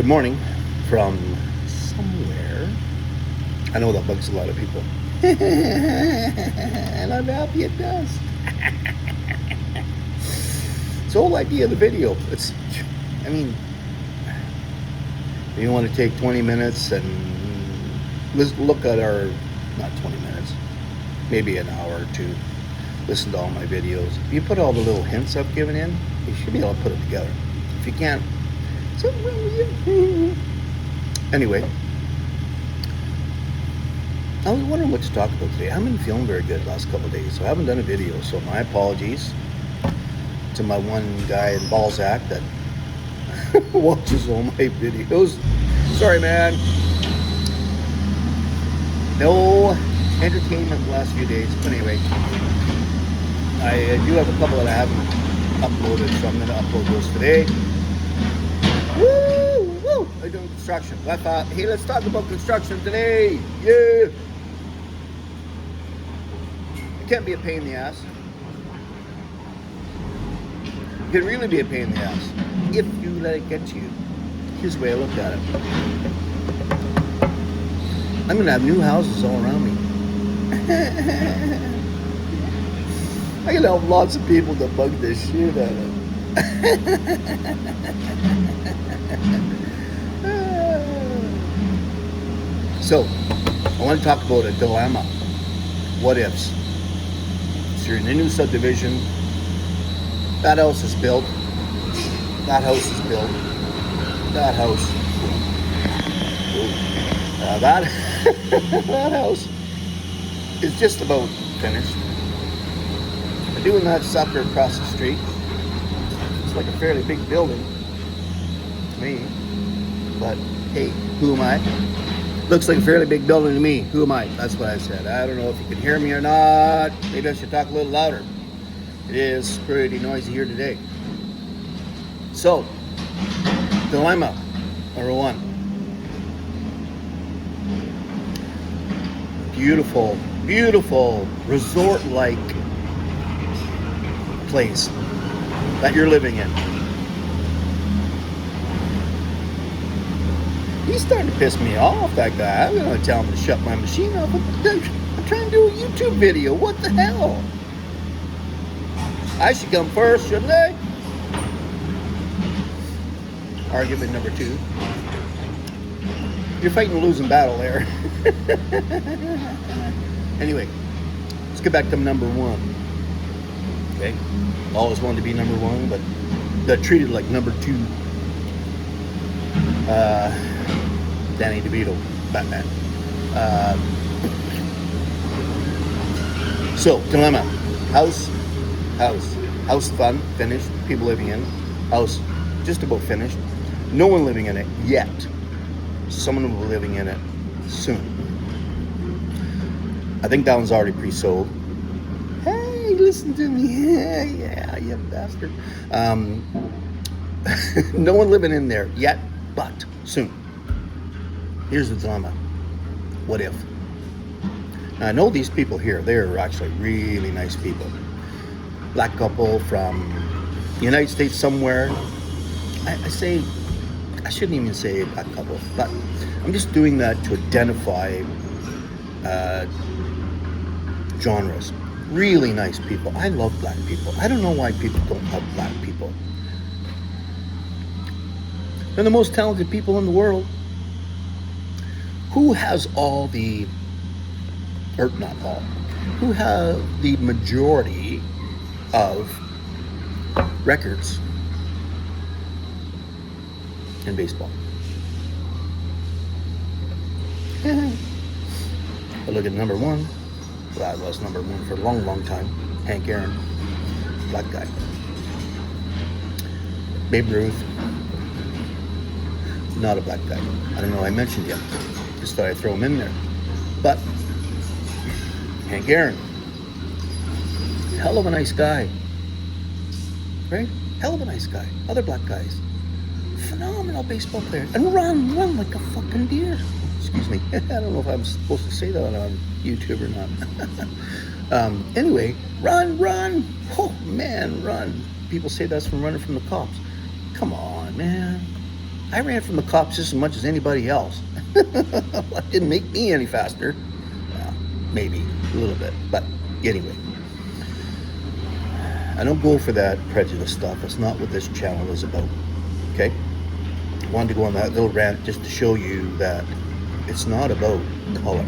Good morning from somewhere. I know that bugs a lot of people. And I'm happy it does. It's the whole idea of the video. You want to take 20 minutes and let's look at not 20 minutes, maybe an hour or two, listen to all my videos. If you put all the little hints I've given in, you should be able to put it together. If you can't, something wrong with you. Anyway, I was wondering what to talk about today. I haven't been feeling very good the last couple of days, so I haven't done a video. So my apologies to my one guy in Balzac that watches all my videos. Sorry, man. No entertainment the last few days. But anyway, I do have a couple that I haven't uploaded, so I'm going to upload those today. Woo! Woo! I'm doing construction. I thought, hey, let's talk about construction today. Yeah! It can't be a pain in the ass. It can really be a pain in the ass if you let it get to you. Here's the way I look at it. I'm going to have new houses all around me. I can help lots of people to bug the shit out of. So, I want to talk about a dilemma. What ifs? So you're in a new subdivision. That house is built. That house is built. That house. That house is just about finished. Doing that sucker across the street. It's like a fairly big building to me. But hey, who am I? Looks like a fairly big building to me. Who am I? That's what I said. I don't know if you can hear me or not. Maybe I should talk a little louder. It is pretty noisy here today. So, dilemma number one. Beautiful, beautiful resort-like place that you're living in. He's starting to piss me off, that guy. I'm going to tell him to shut my machine off. I'm trying to do a YouTube video. What the hell? I should come first, shouldn't I? Argument number two. You're fighting a losing battle there. Anyway, let's get back to number one. Okay? Always wanted to be number one, but got treated like number two. Danny DeVito, Batman. So, dilemma. House fun, finished, people living in. House just about finished. No one living in it yet. Someone will be living in it soon. I think that one's already pre-sold. Hey, listen to me. Yeah, you bastard. No one living in there yet, but soon. Here's the dilemma. What if? Now, I know these people here. They're actually really nice people. Black couple from the United States somewhere. I shouldn't even say black couple, but I'm just doing that to identify genres. Really nice people. I love black people. I don't know why people don't love black people. They're the most talented people in the world. Who has all the, or not all, who have the majority of records in baseball? I look at number one. Well, I was number one for a long, long time. Hank Aaron, black guy. Babe Ruth, not a black guy. I don't know. I mentioned him. Just thought I'd throw him in there. But Hank Aaron, hell of a nice guy, right? Hell of a nice guy. Other black guys, phenomenal baseball player, and run like a fucking deer. Excuse me. I don't know if I'm supposed to say that on YouTube or not. Anyway, run. Oh man, run. People say that's from running from the cops. Come on, man. I ran from the cops just as much as anybody else. That didn't make me any faster. Maybe a little bit, but anyway. I don't go for that prejudice stuff. It's not what this channel is about. Okay? I wanted to go on that little rant just to show you that it's not about color.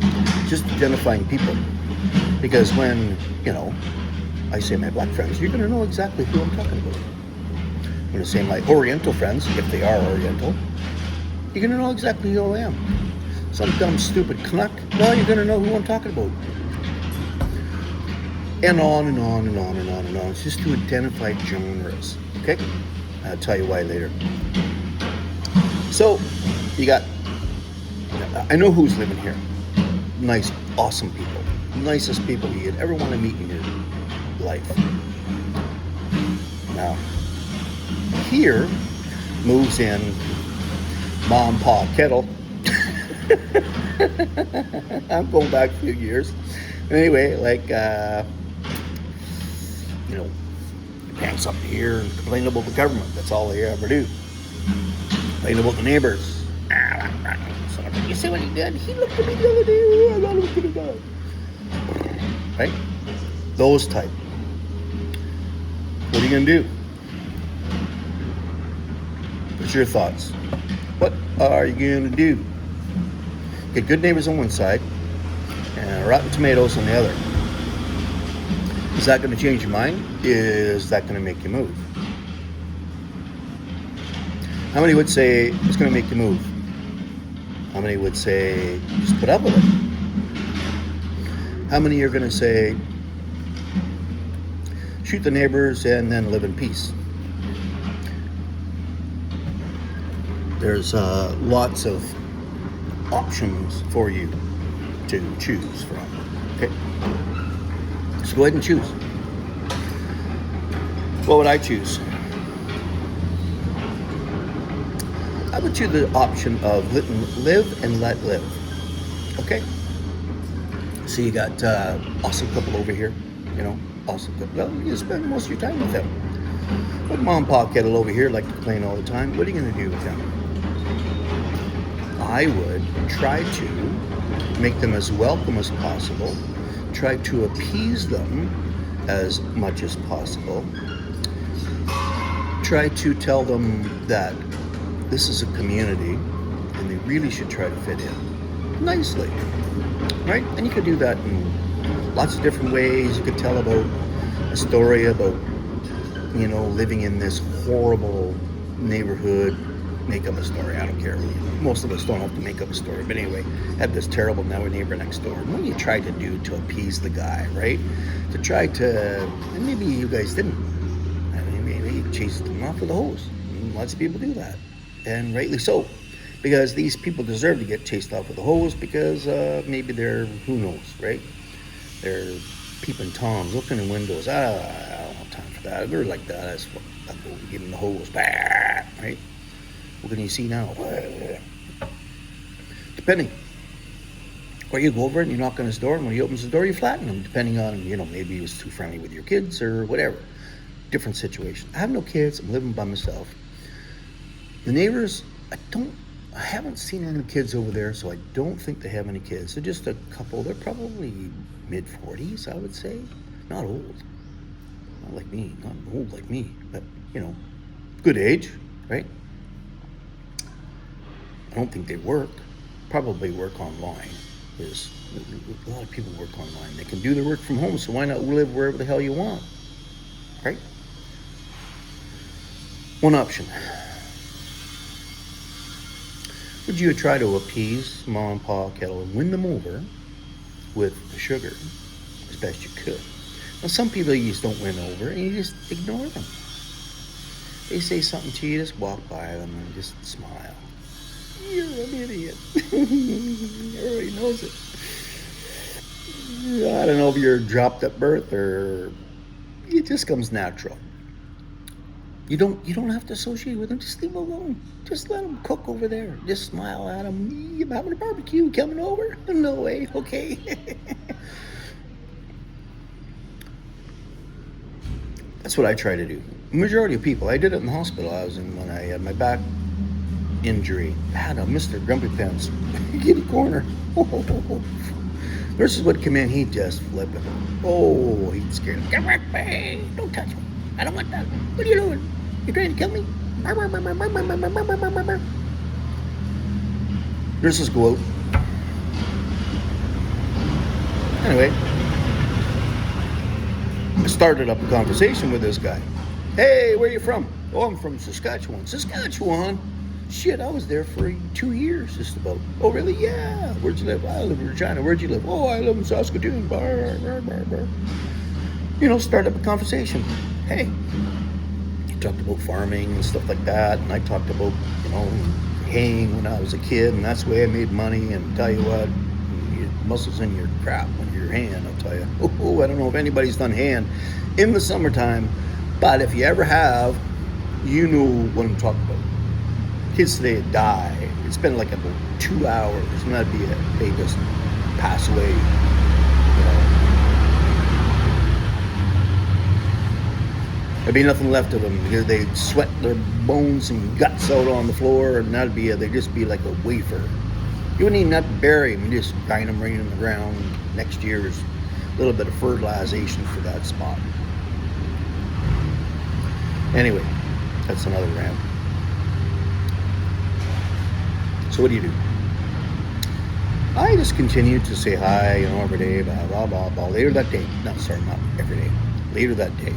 It's just identifying people. Because when, I say my black friends, you're going to know exactly who I'm talking about. When I say my Oriental friends, if they are Oriental, you're going to know exactly who I am. Some dumb, stupid Canuck, well, you're going to know who I'm talking about. And on and on and on and on and on. It's just to identify genres, okay? I'll tell you why later. So, I know who's living here. Nice, awesome people. Nicest people you'd ever want to meet in your life. Now, here moves in Mom, Pa, Kettle. I'm going back a few years. Anyway, hang something here and complain about the government. That's all they ever do. Complain about the neighbors. You see what he did? He looked at me the other day. I looked at him. Right? Those type. What are you going to do? What's your thoughts? What are you going to do? Get good neighbors on one side and rotten tomatoes on the other. Is that going to change your mind? Is that going to make you move? How many would say it's going to make you move? How many would say just put up with it? How many are going to say shoot the neighbors and then live in peace? There's lots of options for you to choose from. Okay? So go ahead and choose. What would I choose? I would choose the option of live and let live. Okay? So you got awesome couple over here. Awesome couple. Well, you spend most of your time with them. But Mom and Pa Kettle over here like to complain all the time. What are you going to do with them? I would try to make them as welcome as possible. Try to appease them as much as possible. Try to tell them that this is a community and they really should try to fit in nicely, right? And you could do that in lots of different ways. You could tell about a story about, living in this horrible neighborhood. Make up a story. I don't care. Most of us don't have to make up a story. But anyway, had this terrible neighbor next door. And what do you try to do to appease the guy, right? To try to, and maybe you guys didn't. I mean, maybe you chased them off with a hose. And lots of people do that. And rightly so. Because these people deserve to get chased off with a hose because maybe they're, who knows, right? They're peeping Toms, looking in windows. I don't have time for that. They're like that. That's what I'll go give them the hose. Right? What can you see now? Depending. Or you go over and you knock on his door, and when he opens the door, you flatten him, depending on, maybe he was too friendly with your kids or whatever. Different situation. I have no kids. I'm living by myself. The neighbors, I haven't seen any kids over there, so I don't think they have any kids. They're just a couple. They're probably mid-40s, I would say. Not old. Not like me. Not old like me. But, good age, right? I don't think they work. Probably work online. There's a lot of people work online. They can do their work from home, so why not live wherever the hell you want? Right? One option. Would you try to appease Mom and Pa Kettle and win them over with the sugar as best you could? Now, some people you just don't win over and you just ignore them. They say something to you, just walk by them and just smile. You're an idiot. Everybody knows it. I don't know if you're dropped at birth or it just comes natural. You don't have to associate with them. Just leave them alone. Just let them cook over there. Just smile at them. You having a barbecue coming over? No way. Okay. That's what I try to do. Majority of people. I did it in the hospital I was in when I had my back injury. I had a Mr. Grumpy Pants kitty corner. Nurses would come in, he'd just flip it. Oh, he'd scare them. Get back, man. Don't touch me. I don't want that. What are you doing? You trying to kill me? Nurses go out. Anyway, I started up a conversation with this guy. Hey, where are you from? Oh, I'm from Saskatchewan. Saskatchewan? Shit, I was there for 2 years, just about. Oh, really? Yeah. Where'd you live? I live in Regina. Where'd you live? Oh, I live in Saskatoon. You know, start up a conversation. Hey, you talked about farming and stuff like that, and I talked about, you know, haying when I was a kid, and that's the way I made money. And tell you what, your muscles in your crap when you're haying, I'll tell you. Oh, I don't know if anybody's done haying in the summertime, but if you ever have, you know what I'm talking about. Kids today die. It's been like about 2 hours, and that'd be it. They just pass away. You know. There'd be nothing left of them because they'd sweat their bones and guts out on the floor, and that'd be it. They'd just be like a wafer. You wouldn't even have to bury them. You just grind them right in the ground. Next year's a little bit of fertilization for that spot. Anyway, that's another rant. So what do you do? I just continued to say hi, you know, every day, blah, blah, blah, blah. Later that day, not every day. Later that day,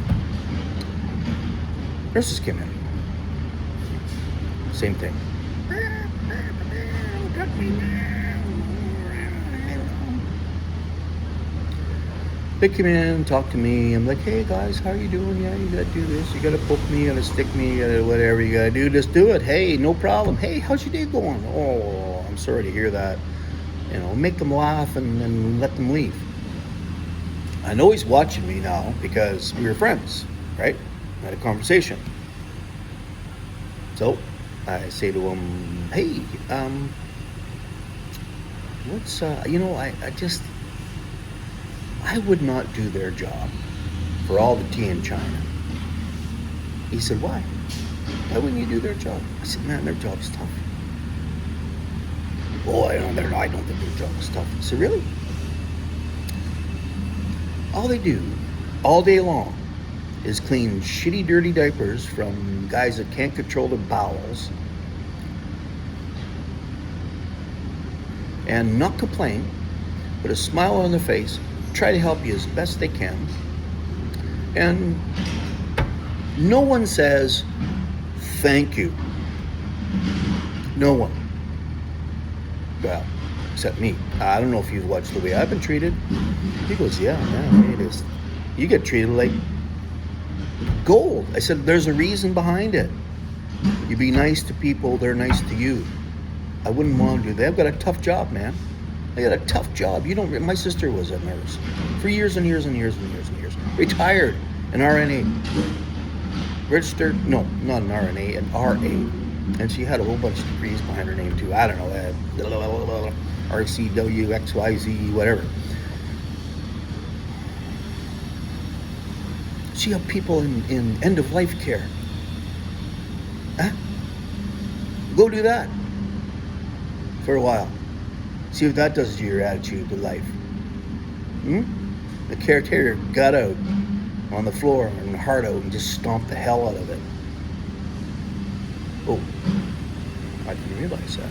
nurses came in. Same thing. They come in, talk to me. I'm like, hey guys, how are you doing? Yeah, you gotta do this. You gotta poke me, you gotta stick me, you gotta whatever you gotta do, just do it. Hey, no problem. Hey, how's your day going? Oh, I'm sorry to hear that. You know, make them laugh and then let them leave. I know he's watching me now because we were friends, right? I had a conversation. So I say to him, hey, what's, you know, I would not do their job for all the tea in China. He said, why? Why wouldn't you do their job? I said, man, their job's tough. Oh, I don't think their job is tough. I said, really? All they do, all day long, is clean shitty, dirty diapers from guys that can't control their bowels and not complain, put a smile on their face, try to help you as best they can. And no one says, thank you. No one. Well, except me. I don't know if you've watched the way I've been treated. He goes, yeah, it is. You get treated like gold. I said, there's a reason behind it. You be nice to people, they're nice to you. I wouldn't want to do that. I've got a tough job, man. I got a tough job. My sister was a nurse for years and years and years and years and years. Retired, an RNA. Registered, no, not an RNA, an RA. And she had a whole bunch of degrees behind her name too. I don't know, RCW, XYZ, whatever. She had people in end-of-life care. Huh? Go do that for a while. See what that does to your attitude to life. The caretaker got out on the floor and heart out and just stomped the hell out of it. Oh, I didn't realize that.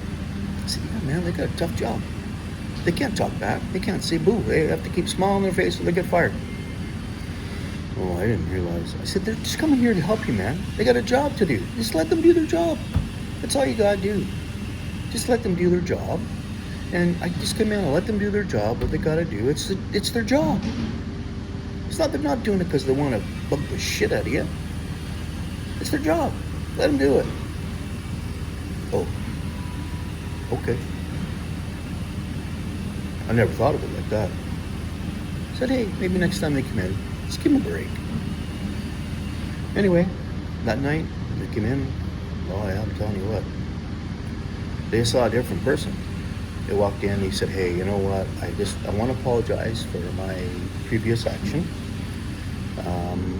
I said, yeah, man, they got a tough job. They can't talk back. They can't say boo. They have to keep smiling on their face or they get fired. Oh, I didn't realize. I said, they're just coming here to help you, man. They got a job to do. Just let them do their job. That's all you gotta do. Just let them do their job. And I just come in and let them do their job, what they gotta do. It's their job. It's not, they're not doing it because they want to bug the shit out of you. It's their job. Let them do it. Oh, okay. I never thought of it like that. I said, hey, maybe next time they come in, just give them a break. Anyway, that night, they came in. Oh, yeah, I'm telling you what. They saw a different person. They walked in, he said, hey, you know what? I want to apologize for my previous action.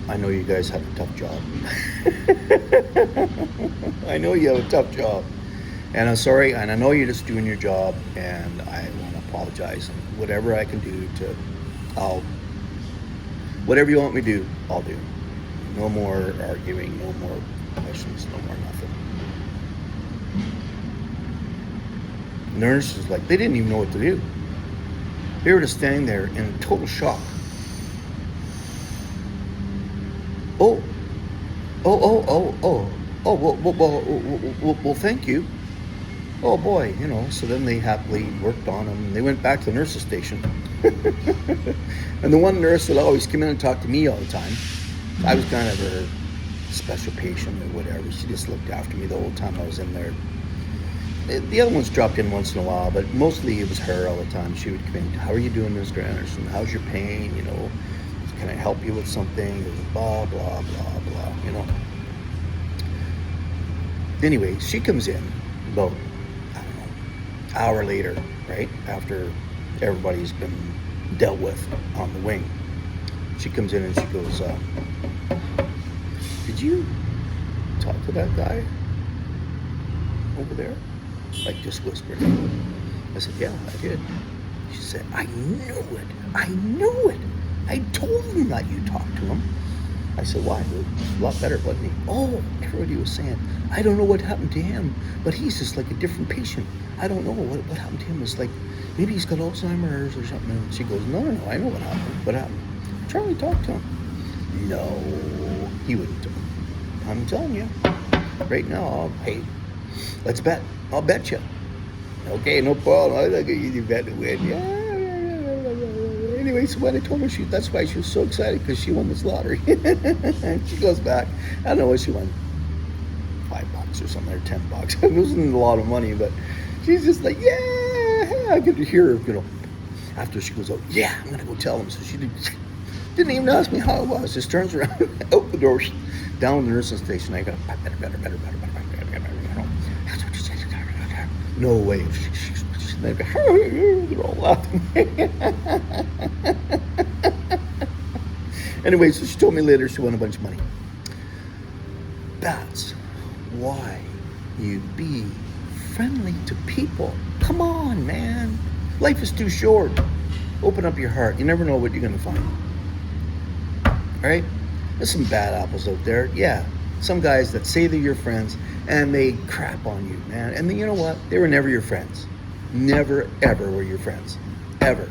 I know you guys have a tough job. I know you have a tough job. And I'm sorry, and I know you're just doing your job, and I want to apologize. And whatever I can do I'll, whatever you want me to do, I'll do. No more arguing, no more questions, no more nothing. Nurses, like, they didn't even know what to do. They were just standing there in total shock. Oh, well, thank you. Oh boy, so then they happily worked on him, and they went back to the nurse's station. And the one nurse would always come in and talk to me all the time. I was kind of her special patient or whatever. She just looked after me the whole time I was in there. The other ones dropped in once in a while, but mostly it was her all the time. She would come in, how are you doing, Mr. Anderson? How's your pain? Can I help you with something? Blah, blah, blah, blah, Anyway, she comes in about, I don't know, hour later, right? After everybody's been dealt with on the wing. She comes in and she goes, did you talk to that guy over there? Like, just whispered. I said, yeah, I did. She said, I knew it. I told him that you talked to him. I said, why? It was a lot better, wasn't he? Oh, everybody was saying, I don't know what happened to him, but he's just like a different patient. I don't know what happened to him. It's like, maybe he's got Alzheimer's or something. And she goes, no, I know what happened. What happened? Charlie talked to him. No, he wouldn't. I'm telling you. Right now, hey, let's bet. I'll bet you. Okay, no problem. I think you bet to win. Yeah. Anyway, so when I told her, that's why she was so excited, because she won this lottery. And she goes back. I don't know what she won. $5 or something, or $10. It wasn't a lot of money, but she's just like, yeah. I get to hear her, after she goes, oh, yeah, I'm going to go tell them. So she didn't even ask me how it was. Just turns around, out the door, down the nursing station. I go, better. No way. They're all laughing. Anyway, so she told me later she won a bunch of money. That's why you be friendly to people. Come on, man. Life is too short. Open up your heart. You never know what you're going to find. All right? There's some bad apples out there. Yeah. Some guys that say they're your friends and they crap on you, man. And then, you know what? They were never your friends. Never, ever were your friends. Ever.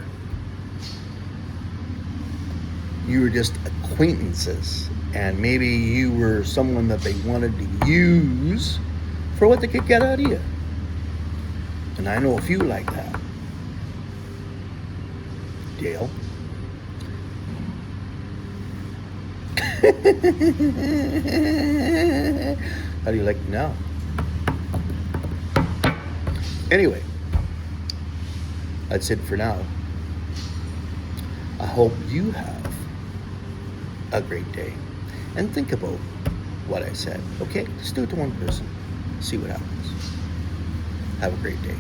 You were just acquaintances. And maybe you were someone that they wanted to use for what they could get out of you. And I know a few like that. Dale. How do you like me now? Anyway, that's it for now. I hope you have a great day. And think about what I said, okay? Just do it to one person. See what happens. Have a great day.